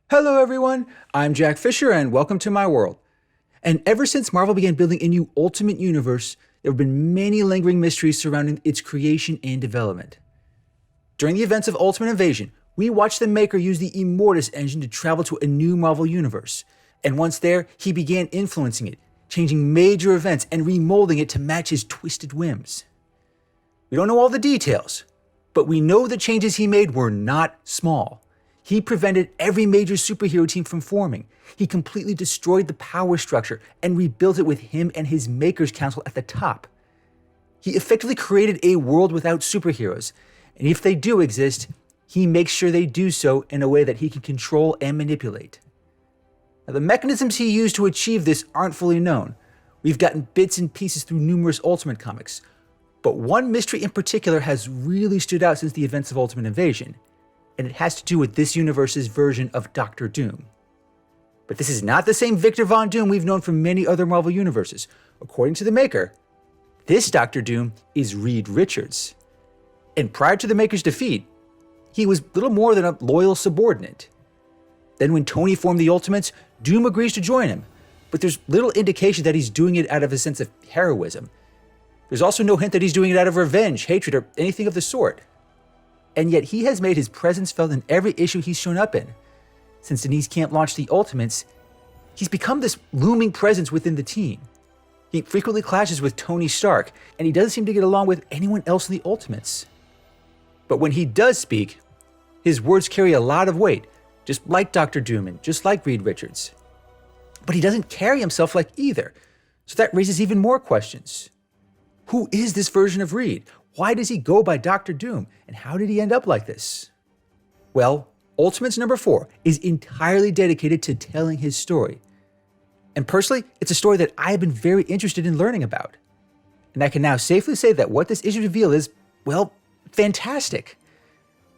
Hello everyone, I'm Jack Fisher and welcome to my world. And ever since Marvel began building a new Ultimate Universe, there have been many lingering mysteries surrounding its creation and development. During the events of Ultimate Invasion, we watched the maker use the Immortus engine to travel to a new Marvel universe. And once there, he began influencing it, changing major events and remolding it to match his twisted whims. We don't know all the details, but we know the changes he made were not small. He prevented every major superhero team from forming. He completely destroyed the power structure and rebuilt it with him and his Makers Council at the top. He effectively created a world without superheroes, and if they do exist, he makes sure they do so in a way that he can control and manipulate. Now, the mechanisms he used to achieve this aren't fully known. We've gotten bits and pieces through numerous Ultimate comics, but one mystery in particular has really stood out since the events of Ultimate Invasion, and it has to do with this universe's version of Doctor Doom. But this is not the same Victor Von Doom we've known from many other Marvel universes. According to the maker, this Doctor Doom is Reed Richards. And prior to the maker's defeat, he was little more than a loyal subordinate. Then when Tony formed the Ultimates, Doom agrees to join him, but there's little indication that he's doing it out of a sense of heroism. There's also no hint that he's doing it out of revenge, hatred, or anything of the sort. And yet he has made his presence felt in every issue he's shown up in. Since Deniz can't launch the Ultimates, he's become this looming presence within the team. He frequently clashes with Tony Stark, and he doesn't seem to get along with anyone else in the Ultimates. But when he does speak, his words carry a lot of weight, just like Dr. Doom and just like Reed Richards. But he doesn't carry himself like either, so that raises even more questions. Who is this version of Reed? Why does he go by Dr. Doom, and how did he end up like this? Well, Ultimates number 4 is entirely dedicated to telling his story. And personally, it's a story that I've been very interested in learning about. And I can now safely say that what this issue reveals is, well, fantastic.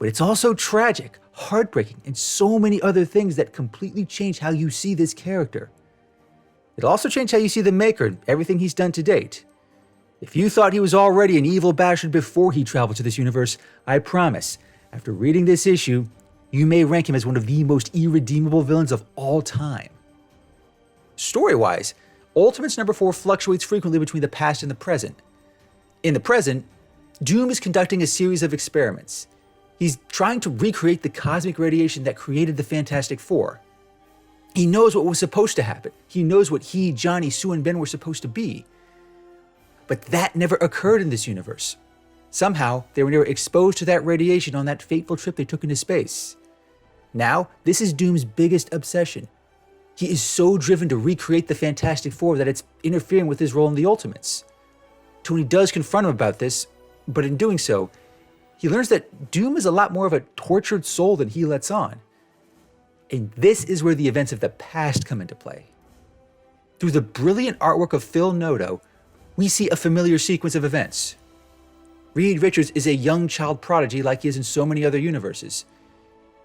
But it's also tragic, heartbreaking, and so many other things that completely change how you see this character. It'll also change how you see the Maker and everything he's done to date. If you thought he was already an evil bastard before he traveled to this universe, I promise, after reading this issue, you may rank him as one of the most irredeemable villains of all time. Story-wise, Ultimates number 4 fluctuates frequently between the past and the present. In the present, Doom is conducting a series of experiments. He's trying to recreate the cosmic radiation that created the Fantastic Four. He knows what was supposed to happen. He knows what he, Johnny, Sue, and Ben were supposed to be. But that never occurred in this universe. Somehow, they were never exposed to that radiation on that fateful trip they took into space. Now, this is Doom's biggest obsession. He is so driven to recreate the Fantastic Four that it's interfering with his role in the Ultimates. Tony does confront him about this, but in doing so, he learns that Doom is a lot more of a tortured soul than he lets on. And this is where the events of the past come into play. Through the brilliant artwork of Phil Noto, we see a familiar sequence of events. Reed Richards is a young child prodigy like he is in so many other universes.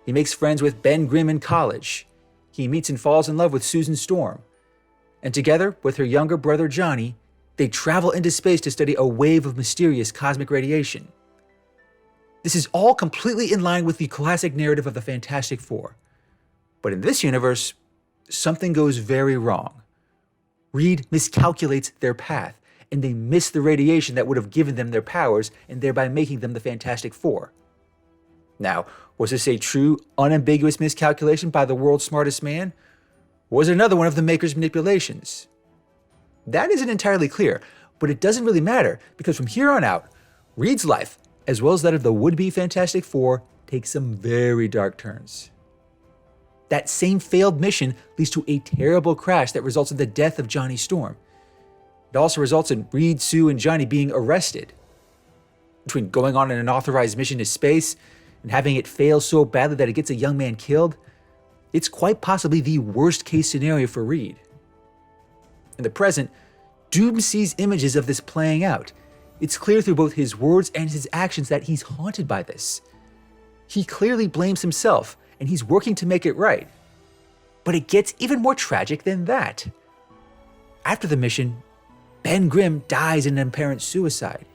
He makes friends with Ben Grimm in college. He meets and falls in love with Susan Storm. And together, with her younger brother Johnny, they travel into space to study a wave of mysterious cosmic radiation. This is all completely in line with the classic narrative of the Fantastic Four. But in this universe, something goes very wrong. Reed miscalculates their path, and they miss the radiation that would have given them their powers and thereby making them the Fantastic Four. Now, was this a true, unambiguous miscalculation by the world's smartest man? Or was it another one of the Maker's manipulations? That isn't entirely clear, but it doesn't really matter because from here on out, Reed's life, as well as that of the would-be Fantastic Four, takes some very dark turns. That same failed mission leads to a terrible crash that results in the death of Johnny Storm. It also results in Reed, Sue, and Johnny being arrested. Between going on an unauthorized mission to space and having it fail so badly that it gets a young man killed, it's quite possibly the worst case scenario for Reed. In the present, Doom sees images of this playing out. It's clear through both his words and his actions that he's haunted by this. He clearly blames himself, and he's working to make it right. But it gets even more tragic than that. After the mission, Ben Grimm dies in an apparent suicide,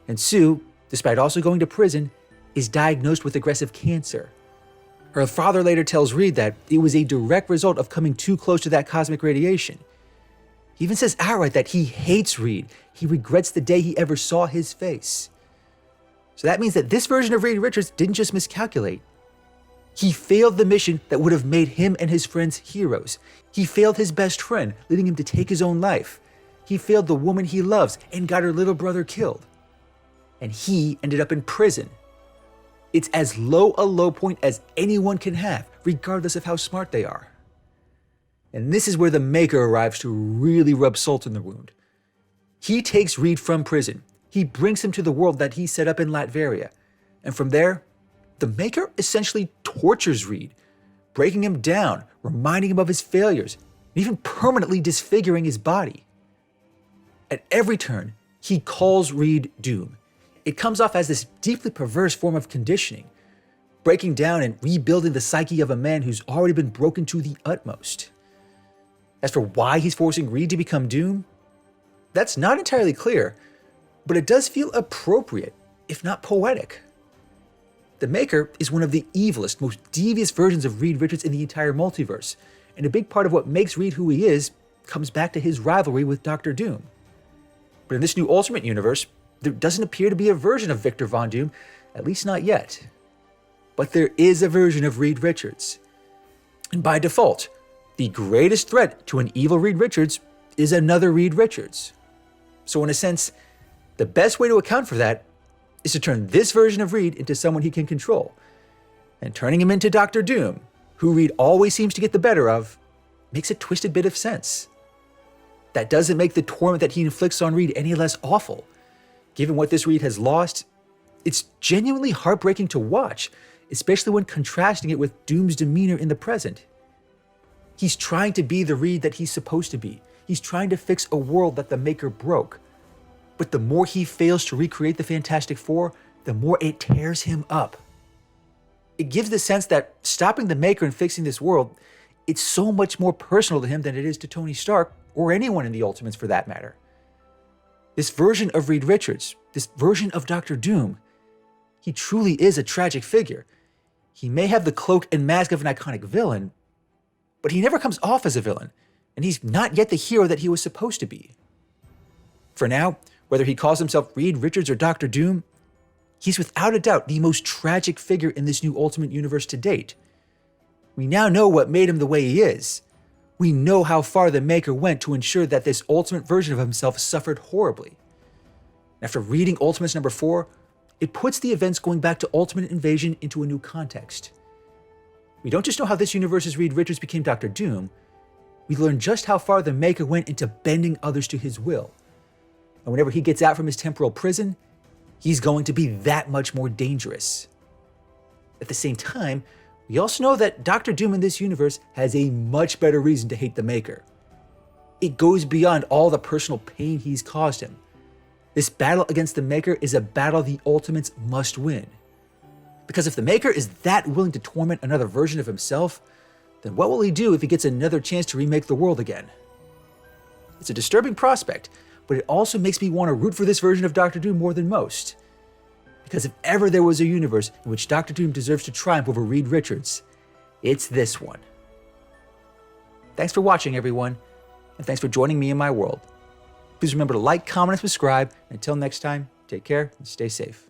and Sue, despite also going to prison, is diagnosed with aggressive cancer. Her father later tells Reed that it was a direct result of coming too close to that cosmic radiation. He even says outright that he hates Reed. He regrets the day he ever saw his face. So that means that this version of Reed Richards didn't just miscalculate. He failed the mission that would have made him and his friends heroes. He failed his best friend, leading him to take his own life. He failed the woman he loves and got her little brother killed. And he ended up in prison. It's as low a low point as anyone can have, regardless of how smart they are. And this is where the Maker arrives to really rub salt in the wound. He takes Reed from prison. He brings him to the world that he set up in Latveria. And from there, the Maker essentially tortures Reed, breaking him down, reminding him of his failures, and even permanently disfiguring his body. At every turn, he calls Reed doom. It comes off as this deeply perverse form of conditioning, breaking down and rebuilding the psyche of a man who's already been broken to the utmost. As for why he's forcing Reed to become Doom, that's not entirely clear, but it does feel appropriate, if not poetic. The Maker is one of the evilest, most devious versions of Reed Richards in the entire multiverse, and a big part of what makes Reed who he is comes back to his rivalry with Dr. Doom. But in this new Ultimate Universe, there doesn't appear to be a version of Victor Von Doom, at least not yet. But there is a version of Reed Richards. And by default, the greatest threat to an evil Reed Richards is another Reed Richards. So in a sense, the best way to account for that is to turn this version of Reed into someone he can control. And turning him into Dr. Doom, who Reed always seems to get the better of, makes a twisted bit of sense. That doesn't make the torment that he inflicts on Reed any less awful. Given what this Reed has lost, it's genuinely heartbreaking to watch, especially when contrasting it with Doom's demeanor in the present. He's trying to be the Reed that he's supposed to be. He's trying to fix a world that the Maker broke. But the more he fails to recreate the Fantastic Four, the more it tears him up. It gives the sense that stopping the Maker and fixing this world, it's so much more personal to him than it is to Tony Stark, or anyone in the Ultimates for that matter. This version of Reed Richards, this version of Dr. Doom, he truly is a tragic figure. He may have the cloak and mask of an iconic villain, but he never comes off as a villain, and he's not yet the hero that he was supposed to be. For now, whether he calls himself Reed Richards or Dr. Doom, he's without a doubt the most tragic figure in this new Ultimate Universe to date. We now know what made him the way he is. We know how far the Maker went to ensure that this ultimate version of himself suffered horribly. After reading Ultimates number 4, it puts the events going back to Ultimate Invasion into a new context. We don't just know how this universe's Reed Richards became Dr. Doom, we learn just how far the Maker went into bending others to his will. And whenever he gets out from his temporal prison, he's going to be that much more dangerous. At the same time, we also know that Dr. Doom in this universe has a much better reason to hate the Maker. It goes beyond all the personal pain he's caused him. This battle against the Maker is a battle the Ultimates must win. Because if the Maker is that willing to torment another version of himself, then what will he do if he gets another chance to remake the world again? It's a disturbing prospect, but it also makes me want to root for this version of Dr. Doom more than most. Because if ever there was a universe in which Dr. Doom deserves to triumph over Reed Richards, it's this one. Thanks for watching, everyone, and thanks for joining me in my world. Please remember to like, comment, and subscribe. And until next time, take care and stay safe.